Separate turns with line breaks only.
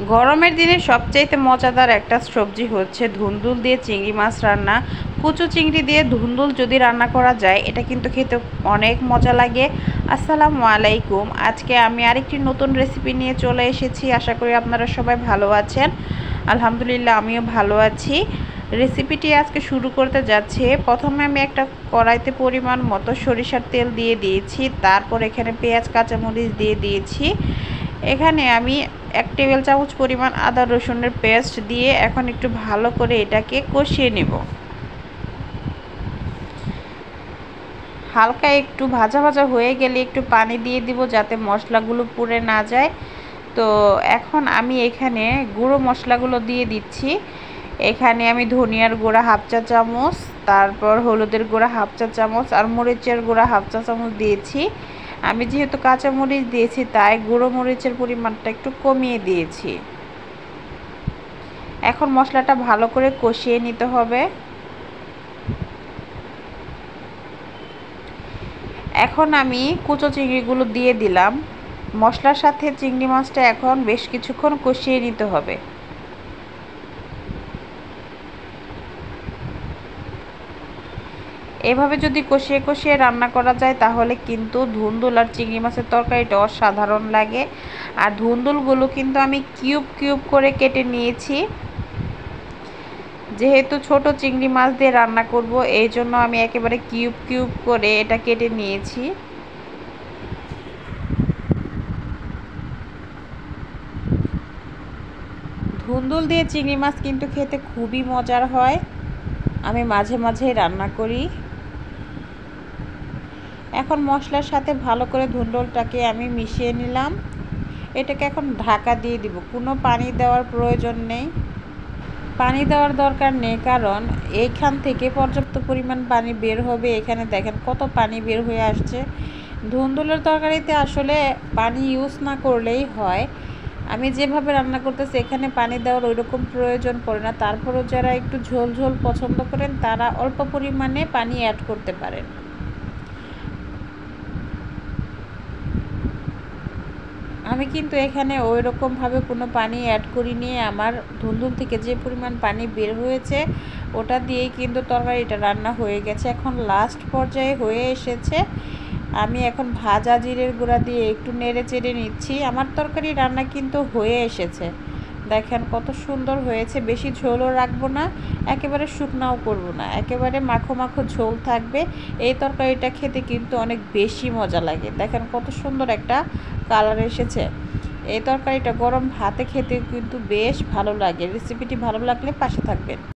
গরমের দিনে সবচাইতে মজাদার একটা সবজি হচ্ছে ধুন্দুল দিয়ে চিংড়ি মাছ রান্না। কুচো চিংড়ি দিয়ে ধুন্দুল যদি রান্না করা যায় এটা কিন্তু খেতে অনেক মজা লাগে। আসসালামু আলাইকুম, আজকে আমি আরেকটি নতুন রেসিপি নিয়ে চলে এসেছি। আশা করি আপনারা সবাই ভালো আছেন। আলহামদুলিল্লাহ আমিও ভালো আছি। রেসিপিটি আজকে শুরু করতে যাচ্ছে। প্রথমে আমি একটা কড়াইতে পরিমাণ মতো সরিষার তেল দিয়ে দিয়েছি, তারপর এখানে পেঁয়াজ কাঁচামরিচ দিয়ে দিয়েছি। এখানে আমি 1 টেবিল চামচ পরিমাণ আদা রসুনের পেস্ট দিয়ে এখন একটু ভালো করে এটাকে কষিয়ে নেব। হালকা একটু ভাজা ভাজা হয়ে গেলে একটু পানি দিয়ে দিব যাতে মশলাগুলো পুড়ে না যায়। তো এখন আমি এখানে গুঁড়ো মশলাগুলো দিয়ে দিচ্ছি। এখানে আমি ধনিয়ার গুঁড়া 1/2 চা চামচ, তারপর হলুদের গুঁড়া 1/2 চা চামচ আর মরিচের গুঁড়া 1/2 চা চামচ দিয়েছি। আমি যেহেতু কাঁচা মরিচ দিয়েছি তাই গুঁড়ো মরিচের পরিমাণটা একটু কমিয়ে দিয়েছি। এখন মশলাটা ভালো করে কষিয়ে নিতে হবে। এখন আমি কুচো চিংড়িগুলো দিয়ে দিলাম। মশলার সাথে চিংড়ি মাছটা এখন বেশ কিছুক্ষণ কষিয়ে নিতে হবে। এভাবে যদি কষিয়ে কষিয়ে রান্না করা যায় তাহলে কিন্তু ধুন্দুল আর চিংড়ি মাছের তরকারিটা অসাধারণ লাগে। আর ধুন্দুলগুলো কিন্তু আমি কিউব কিউব করে কেটে নিয়েছি। যেহেতু ছোট চিংড়ি মাছ দিয়ে রান্না করব এই জন্য আমি একেবারে কিউব কিউব করে এটা কেটে নিয়েছি। ধুন্দুল দিয়ে চিংড়ি মাছ কিন্তু খেতে খুবই মজার হয়। আমি মাঝে মাঝে রান্না করি। এখন মশলার সাথে ভালো করে ধুন্দুলটাকে আমি মিশিয়ে নিলাম। এটাকে এখন ঢাকা দিয়ে দিব, কোনো পানি দেওয়ার প্রয়োজন নেই। পানি দেওয়ার দরকার নেই, কারণ এইখান থেকে পর্যাপ্ত পরিমাণ পানি বের হবে। এখানে দেখেন কত পানি বের হয়ে আসছে। ধুন্দুলের তরকারিতে আসলে পানি ইউজ না করলেই হয়। আমি যেভাবে রান্না করতেছি এখানে পানি দেওয়ার ওইরকম প্রয়োজন পড়ে না। তারপরও যারা একটু ঝোল ঝোল পছন্দ করেন তারা অল্প পরিমাণে পানি অ্যাড করতে পারেন। আমি কিন্তু এখানে ওই রকমভাবে কোনো পানি অ্যাড করিনি। আমার ধুন্দুল থেকে যে পরিমাণ পানি বের হয়েছে ওটা দিয়েই কিন্তু তরকারিটা রান্না হয়ে গেছে। এখন লাস্ট পর্যায়ে হয়ে এসেছে। আমি এখন ভাজা জিরের গুঁড়া দিয়ে একটু নেড়ে চেড়ে নিচ্ছি। আমার তরকারি রান্না কিন্তু হয়ে এসেছে। দেখেন কত সুন্দর হয়েছে। বেশি ঝোলও রাখবো না, একেবারে শুকনাও করব না, একেবারে মাখো মাখো ঝোল থাকবে। এই তরকারিটা খেতে কিন্তু অনেক বেশি মজা লাগে। দেখেন কত সুন্দর একটা কালার এসেছে। এই তরকারিটা গরম ভাতে খেতে কিন্তু বেশ ভালো লাগে। রেসিপিটি ভালো লাগলে পাশে থাকবেন।